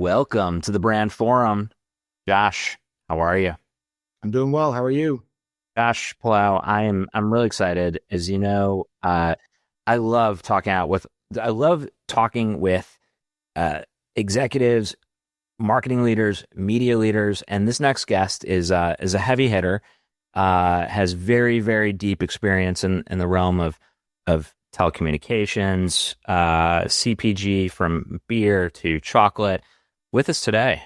welcome to the Brand Forum. Josh, how are you? I'm doing well. How are you? Josh Palau, I'm really excited. As you know, I love talking with executives, marketing leaders, media leaders, and this next guest is a heavy hitter. Has very, very deep experience in the realm of telecommunications, CPG, from beer to chocolate. With us today,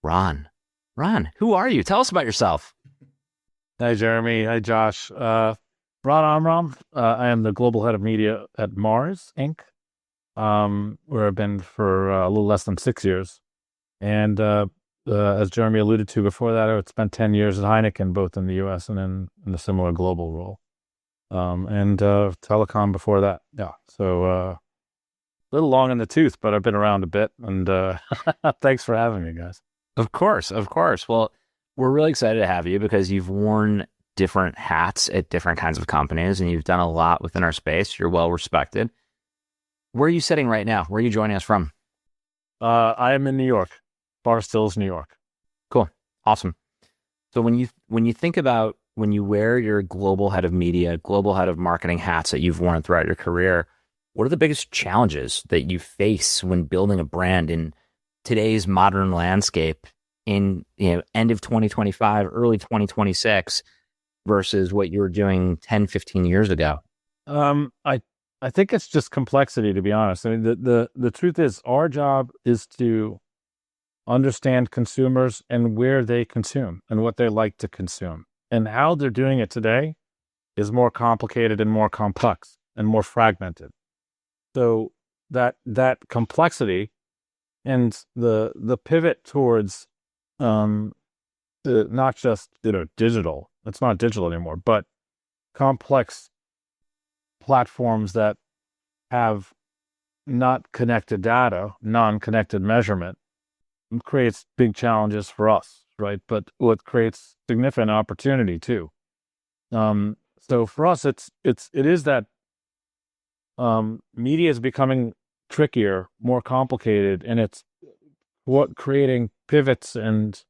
Ron. Ron, who are you? Tell us about yourself. Hi, Jeremy. Hi, Josh. Ron Amram. I am the global head of media at Mars, Inc., where I've been for a little less than 6 years. And as Jeremy alluded to before that, I had spent 10 years at Heineken, both in the U.S. and in a similar global role. And telecom before that. Yeah. So a little long in the tooth, but I've been around a bit. And thanks for having me, guys. Of course. Well, we're really excited to have you because you've worn different hats at different kinds of companies and you've done a lot within our space. You're well respected. Where are you sitting right now? Where are you joining us from? I am in New York, Forest Hills, New York. Cool. Awesome. So when you think about when you wear your global head of media, global head of marketing hats that you've worn throughout your career, what are the biggest challenges that you face when building a brand in today's modern landscape in end of 2025, early 2026 versus what you were doing 10, 15 years ago? I think it's just complexity, to be honest. I mean, the truth is our job is to understand consumers and where they consume and what they like to consume. And how they're doing it today is more complicated and more complex and more fragmented. So that complexity and the pivot towards not just digital. It's not digital anymore, but complex platforms that have not connected data, non-connected measurement, creates big challenges for us, right? But what creates significant opportunity too. So for us, it is that media is becoming trickier, more complicated, and it's creating pivots and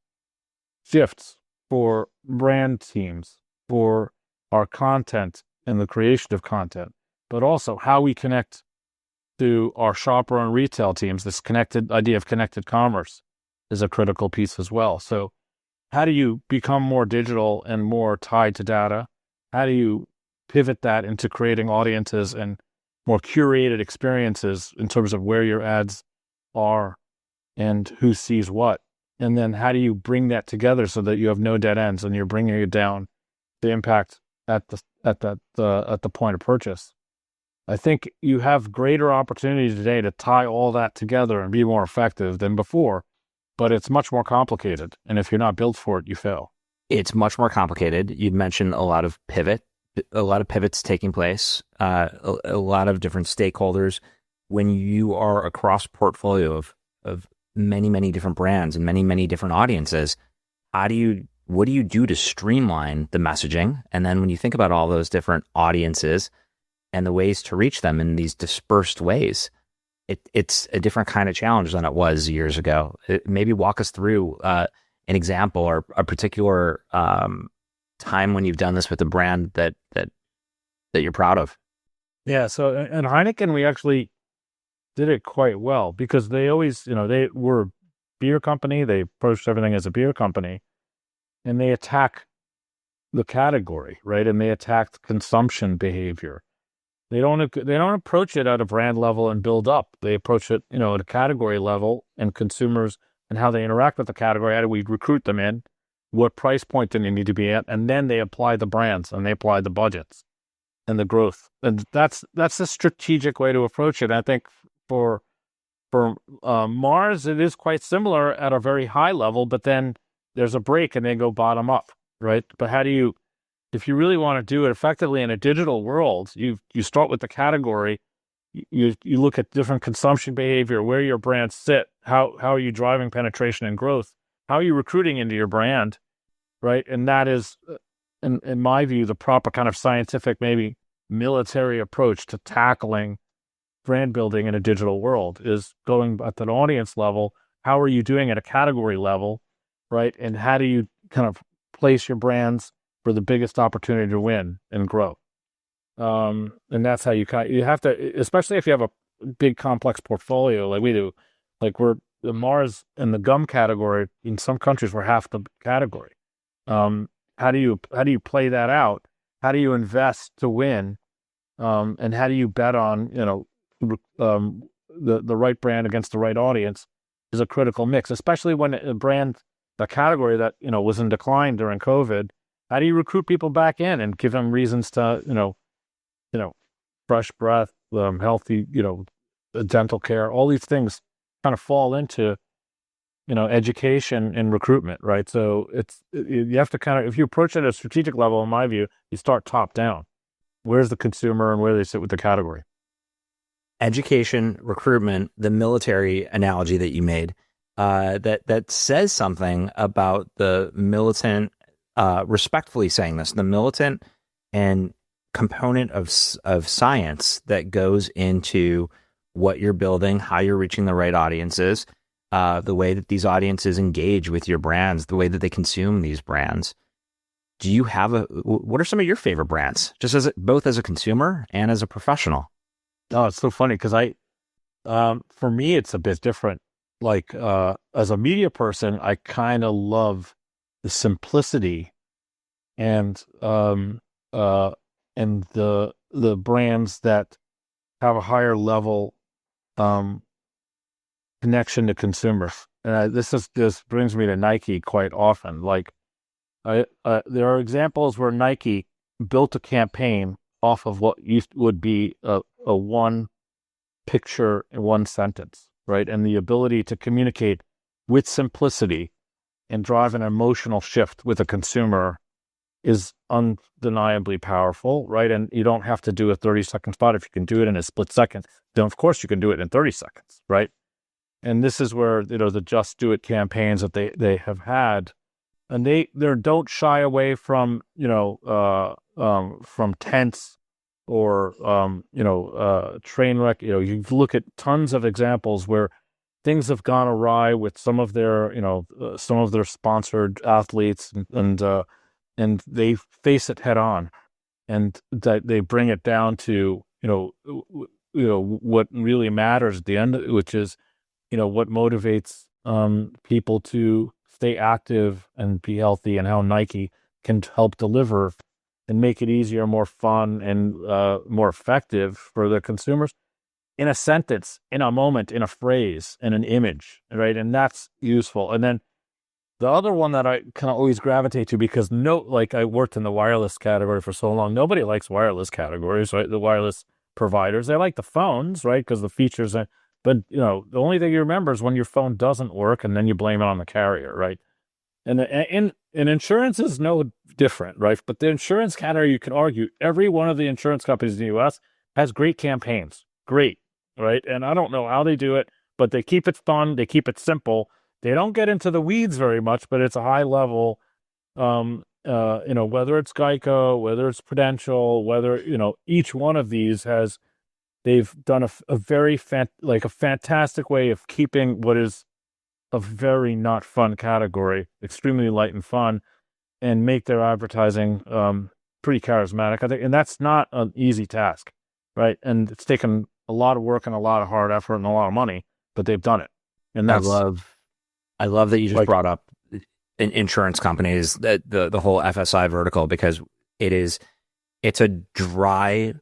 shifts for brand teams, for our content and the creation of content, but also how we connect to our shopper and retail teams. This connected idea of connected commerce is a critical piece as well. So how do you become more digital and more tied to data? How do you pivot that into creating audiences and more curated experiences in terms of where your ads are and who sees what? And then how do you bring that together so that you have no dead ends and you're bringing it down the impact at the point of purchase? I think you have greater opportunity today to tie all that together and be more effective than before, but it's much more complicated. And if you're not built for it, you fail. It's much more complicated. You'd mentioned a lot of pivots taking place, a lot of different stakeholders. When you are across portfolio of many, many different brands and many, many different audiences, what do you do to streamline the messaging? And then when you think about all those different audiences and the ways to reach them in these dispersed ways, it's a different kind of challenge than it was years ago. Maybe walk us through an example or a particular time when you've done this with a brand that you're proud of. Yeah. So at Heineken, we actually did it quite well because they always, they were a beer company. They approached everything as a beer company, and they attack the category, right? And they attacked consumption behavior. They don't approach it at a brand level and build up. They approach it, at a category level and consumers and how they interact with the category. How do we recruit them in? What price point do they need to be at? And then they apply the brands and they apply the budgets and the growth. And that's a strategic way to approach it. I think for Mars, it is quite similar at a very high level, but then there's a break and they go bottom up, right? But how do you, if you really want to do it effectively in a digital world, you start with the category, you look at different consumption behavior, where your brands sit, how are you driving penetration and growth, how are you recruiting into your brand, right? And that is, in my view, the proper kind of scientific, maybe military approach to tackling brand building in a digital world, is going at an audience level how are you doing at a category level, right? And how do you kind of place your brands for the biggest opportunity to win and grow? And that's how you have to, especially if you have a big complex portfolio like we do, like we're the Mars and the gum category in some countries we're half the category. How do you play that out? How do you invest to win? And how do you bet on, the right brand against the right audience is a critical mix, especially when the category that, was in decline during COVID. How do you recruit people back in and give them reasons to, fresh breath, healthy, dental care, all these things kind of fall into, education and recruitment, right? So you have to kind of, if you approach it at a strategic level, in my view, you start top down. Where's the consumer and where they sit with the category? Education, recruitment, the military analogy that you made, that says something about the militant, respectfully saying this, the militant and component of science that goes into what you're building, how you're reaching the right audiences, the way that these audiences engage with your brands, the way that they consume these brands. Do you have what are some of your favorite brands, just both as a consumer and as a professional? Oh, it's so funny because for me, it's a bit different. Like, as a media person, I kind of love the simplicity and the brands that have a higher level connection to consumers. And this brings me to Nike quite often. Like, there are examples where Nike built a campaign off of what would be a one picture in one sentence, right? And the ability to communicate with simplicity and drive an emotional shift with a consumer is undeniably powerful, right? And you don't have to do a 30-second spot. If you can do it in a split second, then of course you can do it in 30 seconds, right? And this is where, the Just Do It campaigns that they have had, and they don't shy away from, from tense or, train wreck. You look at tons of examples where things have gone awry with some of their sponsored athletes, and they face it head on, and that they bring it down to, what really matters at the end, which is, what motivates people to stay active and be healthy, and how Nike can help deliver and make it easier, more fun, and more effective for the consumers in a sentence, in a moment, in a phrase, in an image, right? And that's useful. And then the other one that I kind of always gravitate to, because I worked in the wireless category for so long, nobody likes wireless categories, right? The wireless providers, they like the phones, right? Because the features, but the only thing you remember is when your phone doesn't work, and then you blame it on the carrier, right? And insurance is no different, right? But the insurance category, you can argue, every one of the insurance companies in the U.S. has great campaigns, great, right? And I don't know how they do it, but they keep it fun, they keep it simple. They don't get into the weeds very much, but it's a high level, whether it's Geico, whether it's Prudential, whether, each one of these they've done a very fantastic way of keeping what is a very not fun category extremely light and fun, and make their advertising pretty charismatic, I think. And that's not an easy task, right? And it's taken a lot of work and a lot of hard effort and a lot of money, but they've done it. And that's, I love that you just brought up insurance companies, the whole FSI vertical, because it's a dry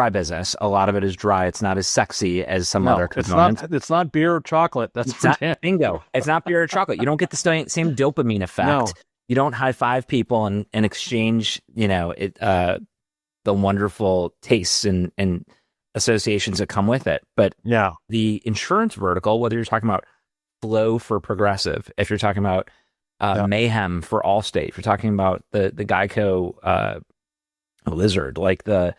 business. A lot of it is dry. It's not as sexy as some other components. It's not beer or chocolate. Bingo. It's not beer or chocolate. You don't get the same dopamine effect. No. You don't high five people and exchange, the wonderful tastes and associations that come with it. But yeah, the insurance vertical, whether you're talking about Flow for Progressive, if you're talking about Mayhem for Allstate, if you're talking about the Geico Lizard, like there's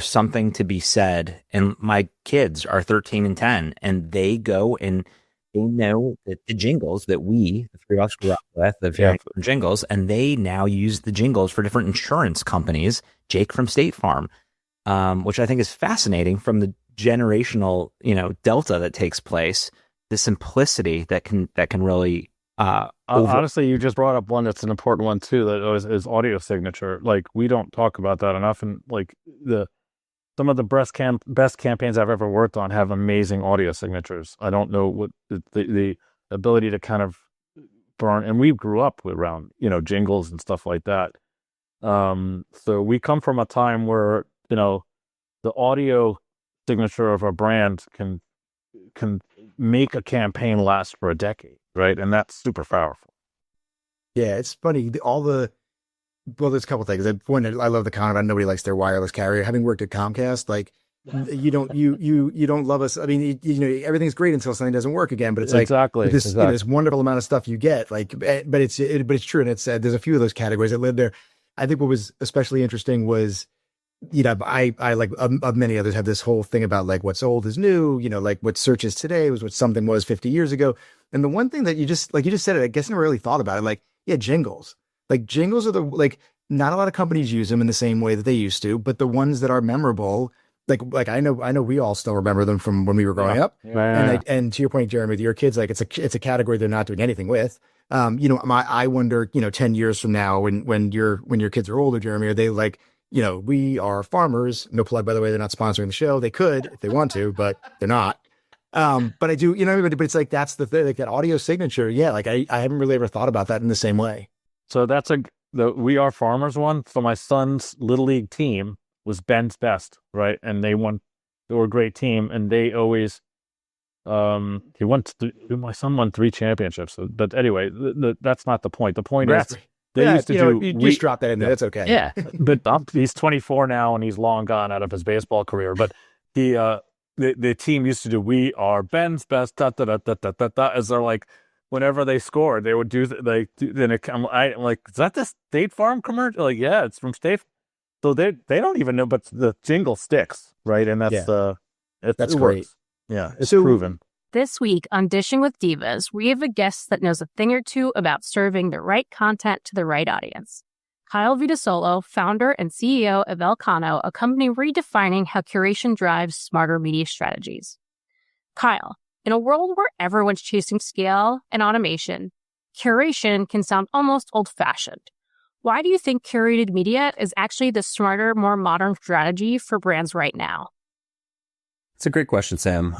something to be said. And my kids are 13 and 10, and they go and they know that the jingles that the three of us grew up with, the very jingles, and they now use the jingles for different insurance companies. Jake from State Farm, which I think is fascinating from generational, delta that takes place, the simplicity that can really honestly, you just brought up one that's an important one too, that is audio signature. Like, we don't talk about that enough, and like some of the best campaigns I've ever worked on have amazing audio signatures. I don't know what the ability to kind of burn, and we grew up around jingles and stuff like that. So we come from a time where the audio signature of a brand can make a campaign last for a decade, right? And that's super powerful. Yeah, it's funny. There's a couple things. One, I love the comment about nobody likes their wireless carrier. Having worked at Comcast, like you don't love us. I mean, everything's great until something doesn't work again. But it's like exactly this wonderful amount of stuff you get. Like, but it's true, and it's there's a few of those categories that live there. I think what was especially interesting was, I like many others have this whole thing about like what's old is new. Like what search is today was what something was 50 years ago. And the one thing that you just said it, I guess I never really thought about it. Like, yeah, jingles. Like jingles are not a lot of companies use them in the same way that they used to, but the ones that are memorable, like I know we all still remember them from when we were growing up. Yeah. And to your point, Jeremy, with your kids, like it's a category they're not doing anything with. I wonder, 10 years from now when your kids are older, Jeremy, are they like, we are farmers, no plug, by the way, they're not sponsoring the show. They could if they want to, but they're not. But I do, but it's like, that's the thing, like that audio signature. Yeah. Like I haven't really ever thought about that in the same way. So that's the We Are Farmers one. So my son's little league team was Ben's Best, right? And they won. They were a great team, and they always my son won 3 championships. But anyway, that's not the point. The point is they used to do. You just drop that in there. That's okay. Yeah, but he's 24 now, and he's long gone out of his baseball career. But the team used to do We Are Ben's Best, da da da da da da, da, as they're like. Whenever they scored, they would do then I'm like, is that the State Farm commercial? Like, yeah, it's from State. So they don't even know, but the jingle sticks, right? And that's that's great. Works. Yeah, it's proven. This week on Dishing with Divas, we have a guest that knows a thing or two about serving the right content to the right audience. Kyle Vitasolo, founder and CEO of Elcano, a company redefining how curation drives smarter media strategies. Kyle, in a world where everyone's chasing scale and automation, curation can sound almost old-fashioned. Why do you think curated media is actually the smarter, more modern strategy for brands right now? It's a great question, Sam.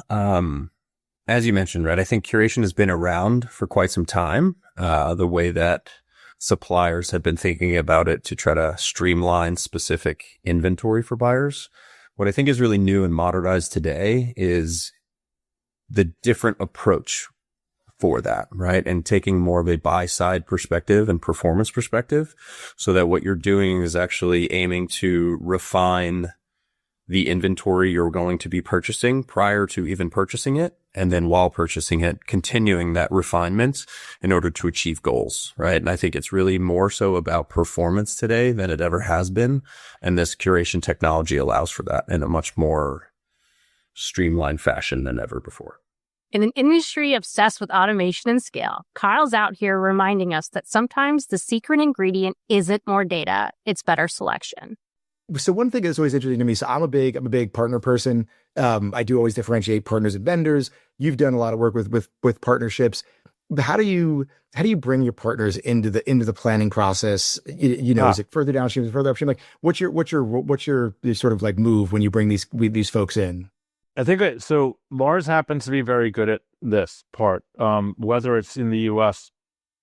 As you mentioned, right, I think curation has been around for quite some time. The way that suppliers have been thinking about it to try to streamline specific inventory for buyers. What I think is really new and modernized today is the different approach for that, right? And taking more of a buy side perspective and performance perspective so that what you're doing is actually aiming to refine the inventory you're going to be purchasing prior to even purchasing it. And then while purchasing it, continuing that refinement in order to achieve goals, right? And I think it's really more so about performance today than it ever has been. And this curation technology allows for that in a much more streamlined fashion than ever before. In an industry obsessed with automation and scale, Kyle's out here reminding us that sometimes the secret ingredient isn't more data, it's better selection. So one thing that's always interesting to me, so I'm a big partner person. I do always differentiate partners and vendors. You've done a lot of work with partnerships. How do you bring your partners into the planning process? Is it further downstream, further upstream? Like what's your sort of like move when you bring these folks in? I think so. Mars happens to be very good at this part. Whether it's in the U.S.,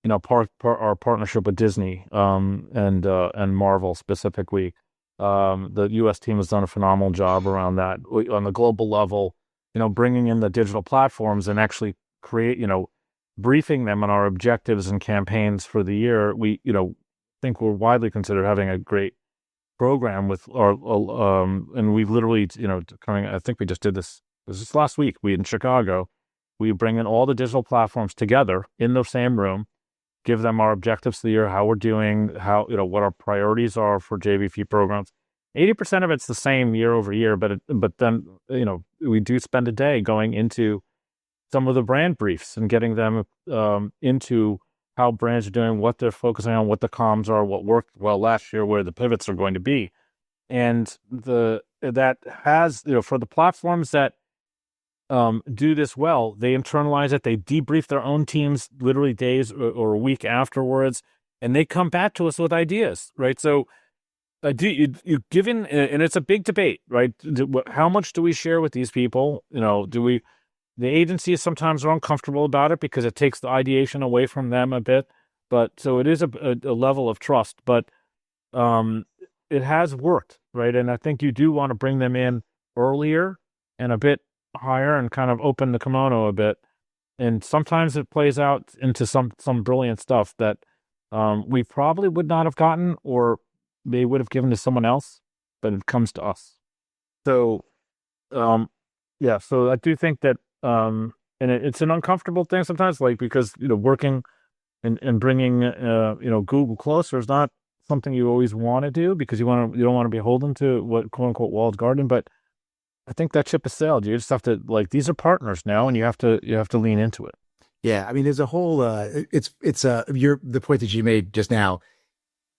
our partnership with Disney and Marvel specifically, the U.S. team has done a phenomenal job around that. On the global level, bringing in the digital platforms and actually briefing them on our objectives and campaigns for the year. We think we're widely considered having a great program with our and we literally coming. I think we just did this last week. We in Chicago, we bring in all the digital platforms together in the same room, give them our objectives for the year, how we're doing, how what our priorities are for JVP programs. 80% of it's the same year over year, but then we do spend a day going into some of the brand briefs and getting them into how brands are doing, what they're focusing on, what the comms are, what worked well last year, where the pivots are going to be. And that has, for the platforms that do this well, they internalize it, they debrief their own teams literally days or a week afterwards, and they come back to us with ideas, right? So you given, and it's a big debate, right? How much do we share with these people? The agencies sometimes are uncomfortable about it because it takes the ideation away from them a bit. But so it is a level of trust, but it has worked, right? And I think you do want to bring them in earlier and a bit higher and kind of open the kimono a bit. And sometimes it plays out into some brilliant stuff that we probably would not have gotten, or they would have given to someone else, but it comes to us. So, yeah, so I do think that, and it's an uncomfortable thing sometimes, like, because, working and bringing, Google closer is not something you always want to do, because you don't want to be beholden to what quote unquote walled garden. But I think that ship has sailed. You just have to, like, these are partners now, and you have to lean into it. Yeah, I mean, there's a whole. It's the point that you made just now.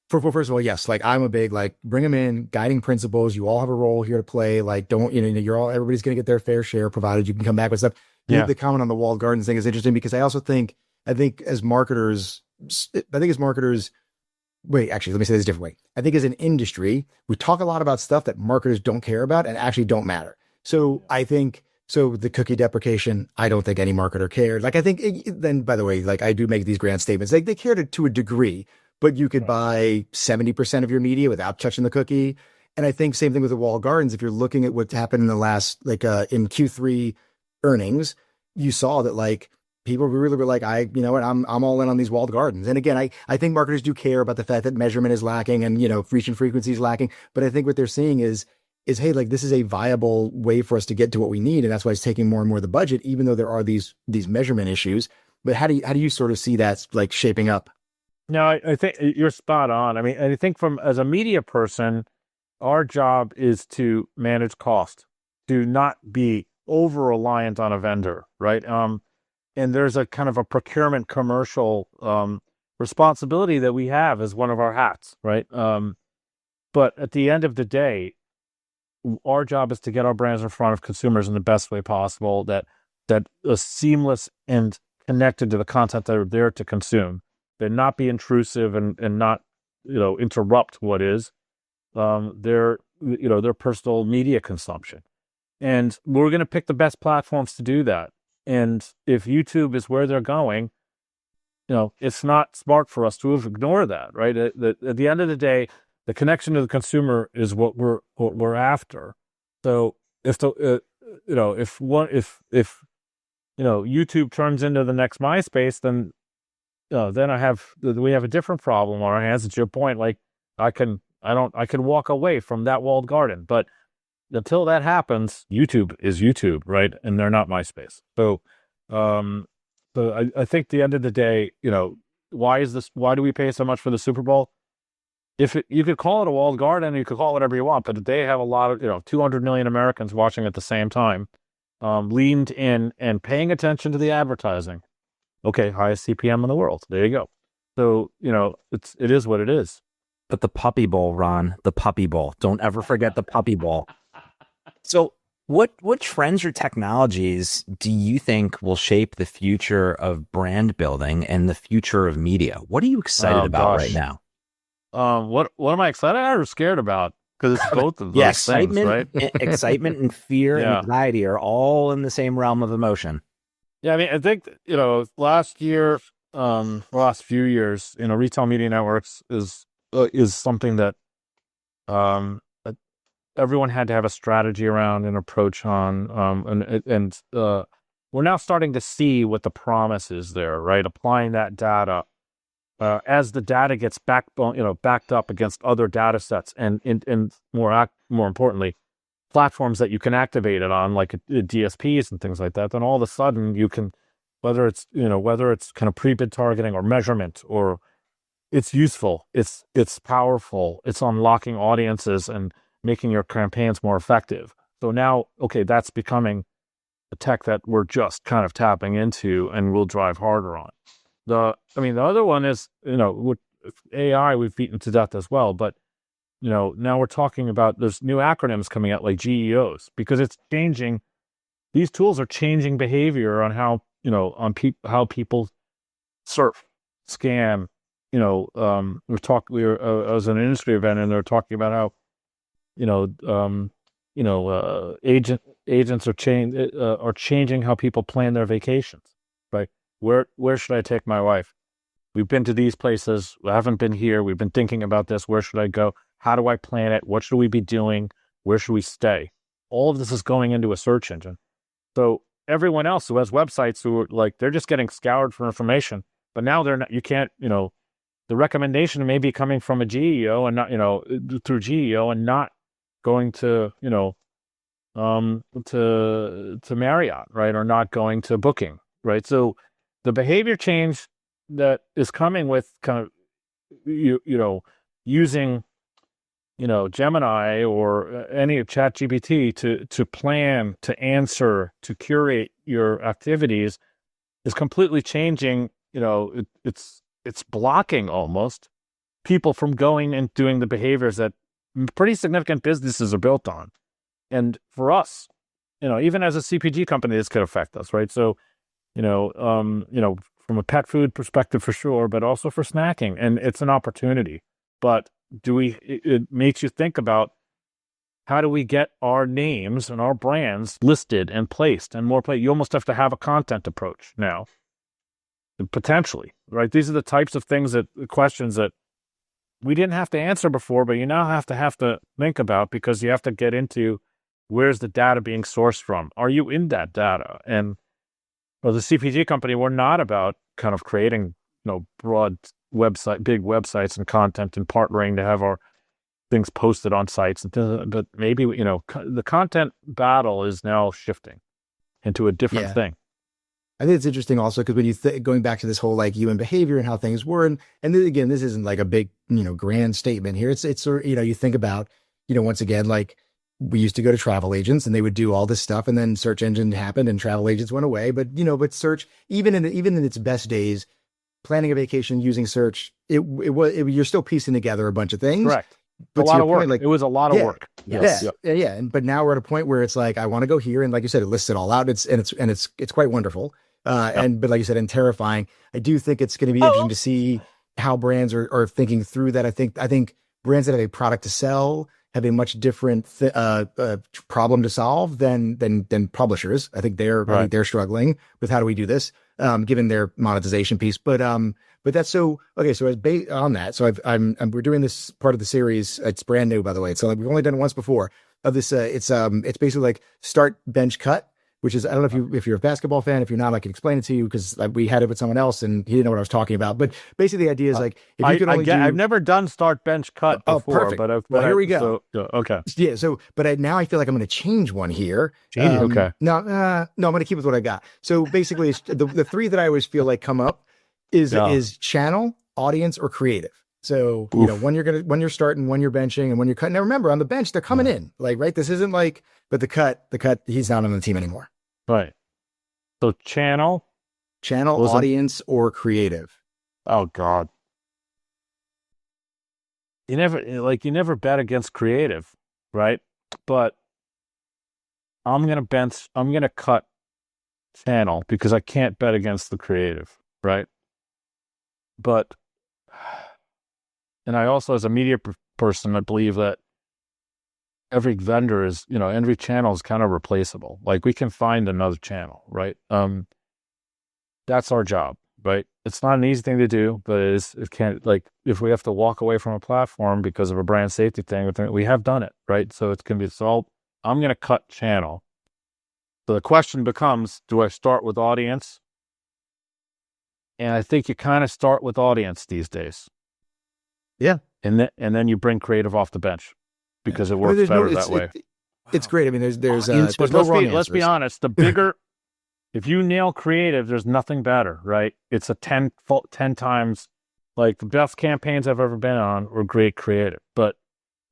First of all, yes, like, I'm a big, like, bring them in, guiding principles. You all have a role here to play. Like, don't, everybody's going to get their fair share, provided you can come back with stuff. Yeah. The comment on the walled gardens thing is interesting, because I also think as marketers, wait, actually, let me say this a different way. I think as an industry, we talk a lot about stuff that marketers don't care about and actually don't matter. So I think, the cookie deprecation, I don't think any marketer cared. Like, I think then, by the way, like, I do make these grand statements. Like, they cared to a degree, but you could buy 70% of your media without touching the cookie. And I think same thing with the walled gardens. If you're looking at what happened in the last, in Q3 earnings, you saw that, like, people really were like, you know what, I'm all in on these walled gardens. And again, I think marketers do care about the fact that measurement is lacking and, reach and frequency is lacking. But I think what they're seeing is, hey, like, this is a viable way for us to get to what we need. And that's why it's taking more and more of the budget, even though there are these measurement issues. But how do you sort of see that, like, shaping up? No, I think you're spot on. I mean, I think as a media person, our job is to manage cost, to not be over reliant on a vendor, right? And there's a kind of a procurement commercial responsibility that we have as one of our hats, right? But at the end of the day, our job is to get our brands in front of consumers in the best way possible, that are seamless and connected to the content that are there to consume. They not be intrusive and not, interrupt what is their personal media consumption. And we're going to pick the best platforms to do that. And if YouTube is where they're going, it's not smart for us to ignore that, right? At the end of the day, the connection to the consumer is what we're after. So if YouTube turns into the next MySpace, then we have a different problem on our hands. It's your point. Like, I can walk away from that walled garden, but until that happens, YouTube is YouTube, right? And they're not MySpace. So, I think at the end of the day, why do we pay so much for the Super Bowl? You could call it a walled garden, you could call it whatever you want, but they have a lot of, 200 million Americans watching at the same time, leaned in and paying attention to the advertising. Okay, highest CPM in the world. There you go. So, it is what it is. But the puppy bowl, Ron, the puppy bowl. Don't ever forget the puppy bowl. So what trends or technologies do you think will shape the future of brand building and the future of media? What are you excited about right now? What am I excited or scared about? Because it's both of those excitement, things, right? Excitement and fear and anxiety are all in the same realm of emotion. Yeah, I mean, I think, last few years, retail media networks is something that everyone had to have a strategy around, an approach on, and we're now starting to see what the promise is there, right? Applying that data as the data gets backed up against other data sets, and more importantly, platforms that you can activate it on, like DSPs and things like that. Then all of a sudden you can, whether it's kind of pre-bid targeting or measurement, or it's useful, it's powerful, it's unlocking audiences and making your campaigns more effective. So now, okay, that's becoming a tech that we're just kind of tapping into and we'll drive harder on. The other one is, with AI, we've beaten to death as well, but now we're talking about there's new acronyms coming out like GEOs, because it's changing. These tools are changing behavior on how, how people surf, scan. I was at an industry event and they're talking about how, agents are changing how people plan their vacations. Right? Where should I take my wife? We've been to these places. We haven't been here. We've been thinking about this. Where should I go? How do I plan it? What should we be doing? Where should we stay? All of this is going into a search engine. So everyone else who has websites who are like, they're just getting scoured for information, but now they're not, you can't, the recommendation may be coming from a GEO and not, through GEO and not going to, to Marriott, right? Or not going to Booking, right? So the behavior change that is coming with kind of, using, Gemini or any of ChatGPT to plan, to answer, to curate your activities is completely changing. It's blocking almost people from going and doing the behaviors that pretty significant businesses are built on. And for us, even as a CPG company, this could affect us, right? So, from a pet food perspective for sure, but also for snacking, and it's an opportunity. But it makes you think about, how do we get our names and our brands listed and placed and more you almost have to have a content approach now, potentially, right? These are the types of questions that we didn't have to answer before, but you now have to think about, because you have to get into, where's the data being sourced from? Are you in that data? And the CPG company, we're not about kind of creating, broad big websites and content and partnering to have our things posted on sites. But maybe, the content battle is now shifting into a different thing. I think it's interesting also because when you going back to this whole like human behavior and how things were, and then again, this isn't like a big, grand statement here. It's you think about, once again, like we used to go to travel agents and they would do all this stuff, and then search engine happened and travel agents went away. But, but search, even in its best days, planning a vacation using search, you're still piecing together a bunch of things. Correct. But a lot of work. It was a lot of work. Yes. Yeah. But now we're at a point where it's like, I want to go here. And like you said, it lists it all out. It's quite wonderful. But like you said, and terrifying. I do think it's going to be interesting to see how brands are thinking through that. I think brands that have a product to sell have a much different problem to solve than publishers. I think they're struggling with, how do we do this, given their monetization piece. But that's so okay. So based on that, so we're doing this part of the series. It's brand new, by the way. So we've only done it once before. Of this, it's basically like start, bench, cut. Which is, I don't know if you're a basketball fan. If you're not, I can explain it to you, because we had it with someone else and he didn't know what I was talking about. But basically, the idea is like, if you can only I've never done start, bench, cut before. Perfect. But well, here we go. Okay. Yeah. So, but now I feel like I'm going to change one here. Okay. No, I'm going to keep with what I got. So basically, it's the three that I always feel like come up is channel, audience, or creative. So, when you're starting, when you're benching, and when you're cutting. Now remember, on the bench, they're coming in, like, right? This isn't like, but the cut, he's not on the team anymore. Right. So channel, audience, or creative. Oh God. You never bet against creative, right? But I'm going to cut channel because I can't bet against the creative, right? But, and I also, as a media person, I believe that every vendor is, every channel is kind of replaceable. Like, we can find another channel, right? That's our job, right? It's not an easy thing to do, but it can't, like, if we have to walk away from a platform because of a brand safety thing, we have done it, right? So it can be solved. I'm going to cut channel. So the question becomes, do I start with audience? And I think you kind of start with audience these days. Yeah. And then you bring creative off the bench, because it works better that way. It's great. I mean, there's let's be honest. The bigger, if you nail creative, there's nothing better, right? It's a 10 times, like, the best campaigns I've ever been on were great creative. But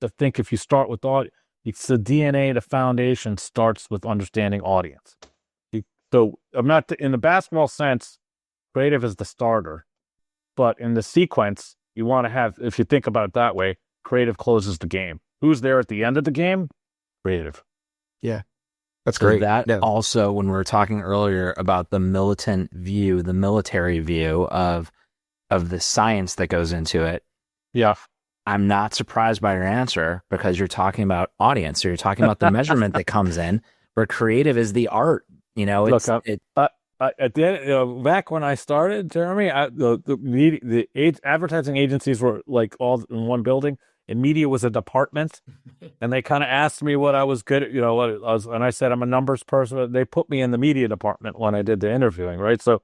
I think if you start with audience, it's the DNA, the foundation starts with understanding audience. So I'm not, in the basketball sense, creative is the starter, but in the sequence, you want to have, if you think about it that way, creative closes the game. Who's there at the end of the game? Creative. Yeah, that's So great. that No. also, when we were talking earlier about the militant view, the military view of the science that goes into it, Yeah. I'm not surprised by your answer because you're talking about audience, or you're talking about the measurement that comes in, where creative is the art. Look, at the end, back when I started, Jeremy, the advertising agencies were like all in one building, and media was a department. And they kind of asked me what I was good at, what I was, and I said I'm a numbers person. They put me in the media department when I did the interviewing, right? So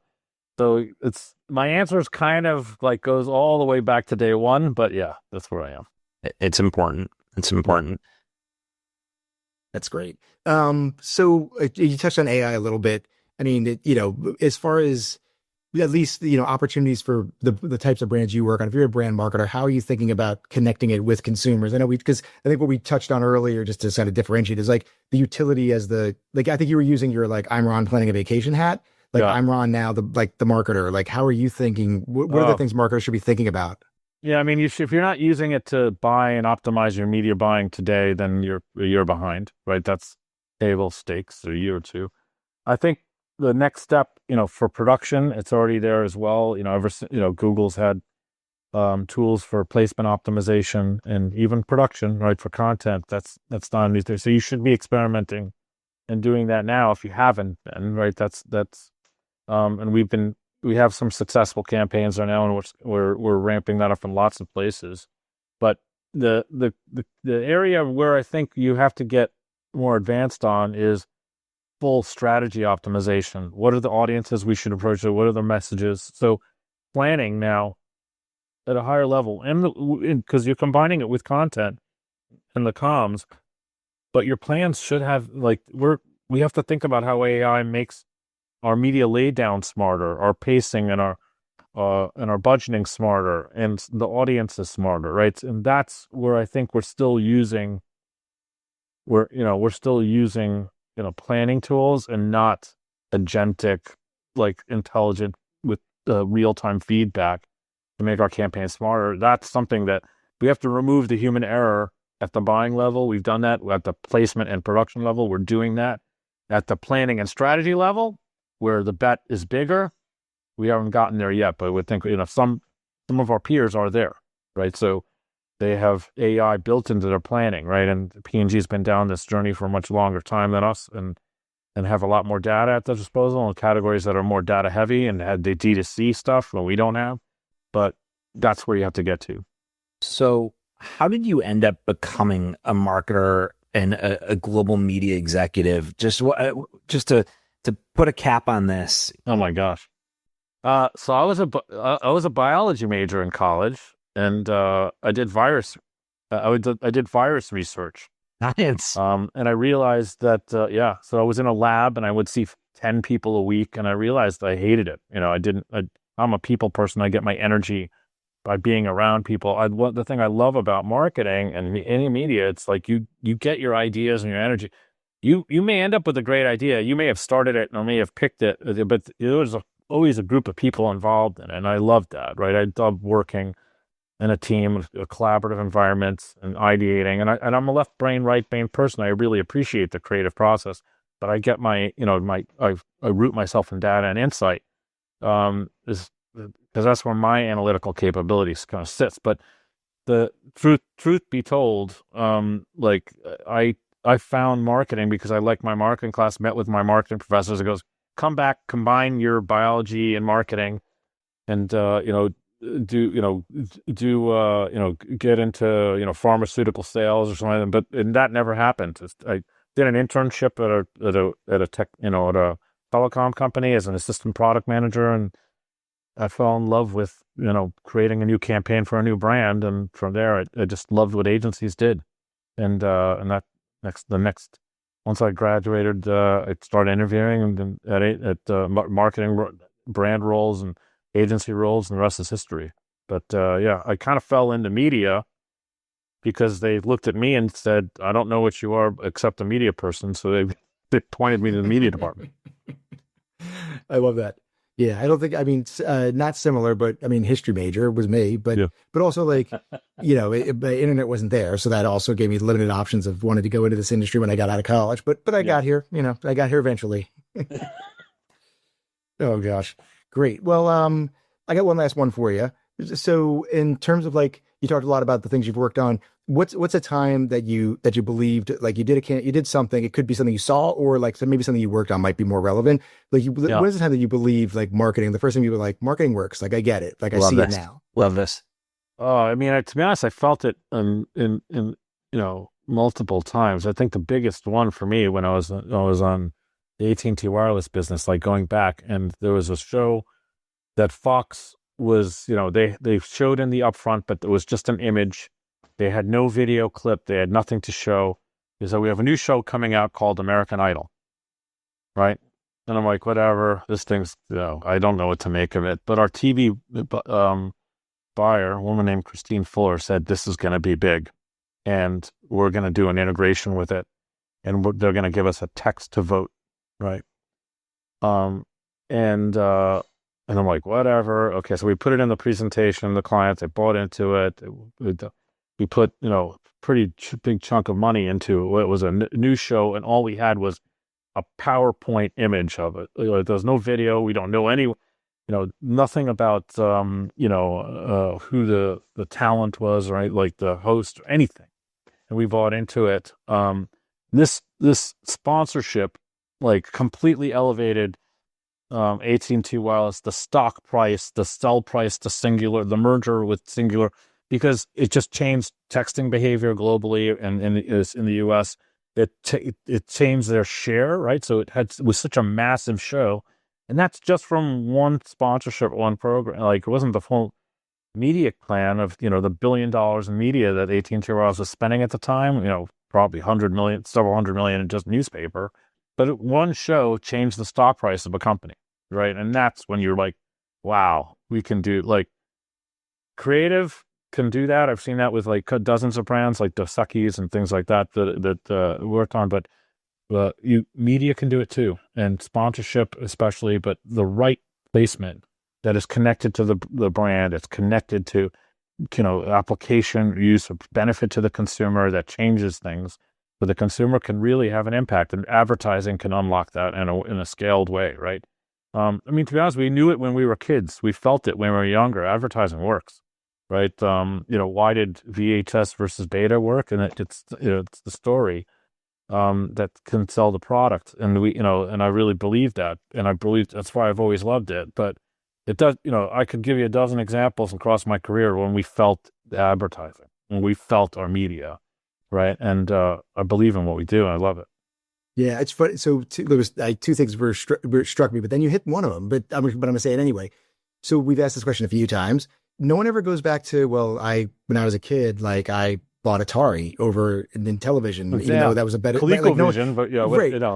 it's my answer is kind of like goes all the way back to day one, but yeah, that's where I am. It's important. It's important. That's great. So you touched on AI a little bit. I mean, as far as at least, opportunities for the types of brands you work on, if you're a brand marketer, how are you thinking about connecting it with consumers? I know because I think what we touched on earlier, just to kind of differentiate, is like the utility as I think you were using your like, I'm Ron planning a vacation hat. Like Yeah. I'm Ron now, the marketer. Like, how are you thinking? What are the things marketers should be thinking about? Yeah, I mean, if you're not using it to buy and optimize your media buying today, then you're behind, right? That's table stakes a year or two. I think the next step, for production, it's already there as well. Ever since, Google's had tools for placement optimization and even production, right, for content. That's not new there. So you should be experimenting and doing that now if you haven't been, right? And we have some successful campaigns right now, and we're ramping that up in lots of places. But the area where I think you have to get more advanced on is full strategy optimization. What are the audiences we should approach? What are the messages? So planning now at a higher level, and because you're combining it with content and the comms, but your plans should have we have to think about how AI makes our media lay down smarter, our pacing and our budgeting smarter, and the audience is smarter, right? And that's where I think we're still using planning tools and not agentic, like intelligent with real-time feedback to make our campaign smarter. That's something that we have to remove the human error at the buying level. We've done that at the placement and production level. We're doing that at the planning and strategy level, where the bet is bigger. We haven't gotten there yet, but we think, some of our peers are there, right? So they have AI built into their planning, right? And P&G has been down this journey for a much longer time than us, and have a lot more data at their disposal in categories that are more data heavy and had the D2C stuff that we don't have. But that's where you have to get to. So how did you end up becoming a marketer and a global media executive? Just to put a cap on this. Oh my gosh. So I was a biology major in college, and I did virus research. Science. And I realized that so I was in a lab and I would see 10 people a week, and I realized I hated it. I'm a people person. I get my energy by being around people. The thing I love about marketing and any media, it's like you get your ideas and your energy. You may end up with a great idea. You may have started it or may have picked it, but there was always a group of people involved in it, and I loved that, right? I love working in a team, a collaborative environment, and ideating. And I'm a left brain, right brain person. I really appreciate the creative process, but I get I root myself in data and insight, because that's where my analytical capabilities kind of sits. But the truth be told, I found marketing because I liked my marketing class, met with my marketing professors. It goes, come back, combine your biology and marketing, and get into pharmaceutical sales or something. But that never happened. I did an internship at a tech at a telecom company as an assistant product manager, and I fell in love with creating a new campaign for a new brand, and from there I just loved what agencies did, and that once I graduated, I started interviewing and at marketing brand roles and agency roles, and the rest is history. But I kind of fell into media because they looked at me and said, I don't know what you are except a media person. So they pointed me to the media department. I love that. Yeah, I don't think. I mean, not similar, but I mean, history major was me, but Yeah. but also like, the internet wasn't there, so that also gave me limited options of wanting to go into this industry when I got out of college. But I got here. I got here eventually. Oh gosh, great. Well, I got one last one for you. So, in terms of like, you talked a lot about the things you've worked on. What's a time that you believed like you did something? It could be something you saw, or like maybe something you worked on might be more relevant. Like, Yeah. what is the time that you believe like marketing? The first time you were like, marketing works. Like, I get it. Like, I Love see this. it now. Love this. Oh, I mean, to be honest, I felt it in multiple times. I think the biggest one for me when I was on the AT&T wireless business, like going back, and there was a show that Fox was, they showed in the upfront, but it was just an image. They had no video clip. They had nothing to show. They said, we have a new show coming out called American Idol, right? And I'm like, whatever, this thing's, I don't know what to make of it. But our TV buyer, a woman named Christine Fuller, said, this is going to be big. And we're going to do an integration with it. And they're going to give us a text to vote, right? And I'm like, whatever. Okay, so we put it in the presentation. The clients, they bought into it. We put, pretty big chunk of money into what was a new show, and all we had was a PowerPoint image of it. There's no video. We don't know any, nothing about, who the talent was, right? Like the host or anything. And we bought into it. This sponsorship, like, completely elevated AT&T Wireless, the stock price, the sell price to Singular, the merger with Singular, because it just changed texting behavior globally and in the US. It changed their share, right? So it was such a massive show, and that's just from one sponsorship, one program. Like, it wasn't the full media plan of the $1 billion in media that AT&T Wireless was spending at the time. Probably 100 million, several hundred million in just newspaper. But one show changed the stock price of a company, right? And that's when you're like, wow, we can do, like, creative can do that. I've seen that with like dozens of brands like Dos Equis and things like that worked on. But media can do it too, and sponsorship especially. But the right placement that is connected to the brand, it's connected to application use of benefit to the consumer, that changes things. But the consumer can really have an impact, and advertising can unlock that in a scaled way, right? I mean, to be honest, we knew it when we were kids. We felt it when we were younger. Advertising works, right? Why did VHS versus beta work? And it's the story that can sell the product, and and I really believe that, and I believe that's why I've always loved it. But it does, I could give you a dozen examples across my career when we felt the advertising, when we felt our media. Right. And I believe in what we do, and I love it. Yeah, it's funny. So there was two things struck me, but then you hit one of them. But I'm going to say it anyway. So we've asked this question a few times. No one ever goes back to, well, when I was a kid, like, I bought Atari over in television, even though that was a better ColecoVision, but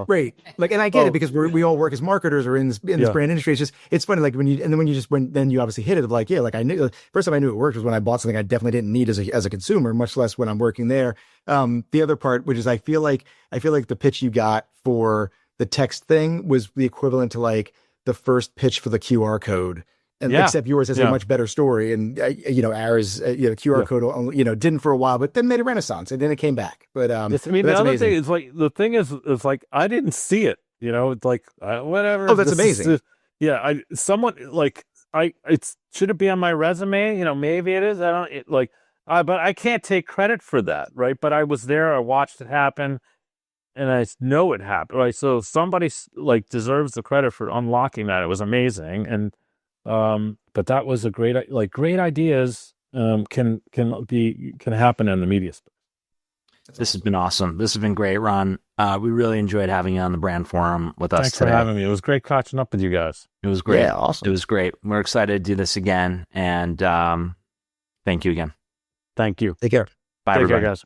right. Like, and I get it, because we all work as marketers or in this brand industry. It's funny, like, when you obviously hit it of like, like, I knew first time I knew it worked was when I bought something I definitely didn't need as a consumer, much less when I'm working there. The other part, which is I feel like the pitch you got for the text thing was the equivalent to like the first pitch for the QR code. And except yours has a much better story, and ours, QR code, didn't for a while, but then made a renaissance, and then it came back. But the other thing is, like, the thing is like, I didn't see it. It's like, whatever. Oh, that's amazing. It should it be on my resume? Maybe it is. But I can't take credit for that, right? But I was there. I watched it happen, and I know it happened, right? So somebody like deserves the credit for unlocking that. It was amazing, and. But that was a great ideas can happen in the media space. This has been awesome. This has been great, Ron. We really enjoyed having you on the brand forum with us today. Thanks for having me. It was great catching up with you guys. It was great. Yeah, awesome. It was great. We're excited to do this again, and thank you again. Thank you. Take care. Bye, everybody. Take care, guys.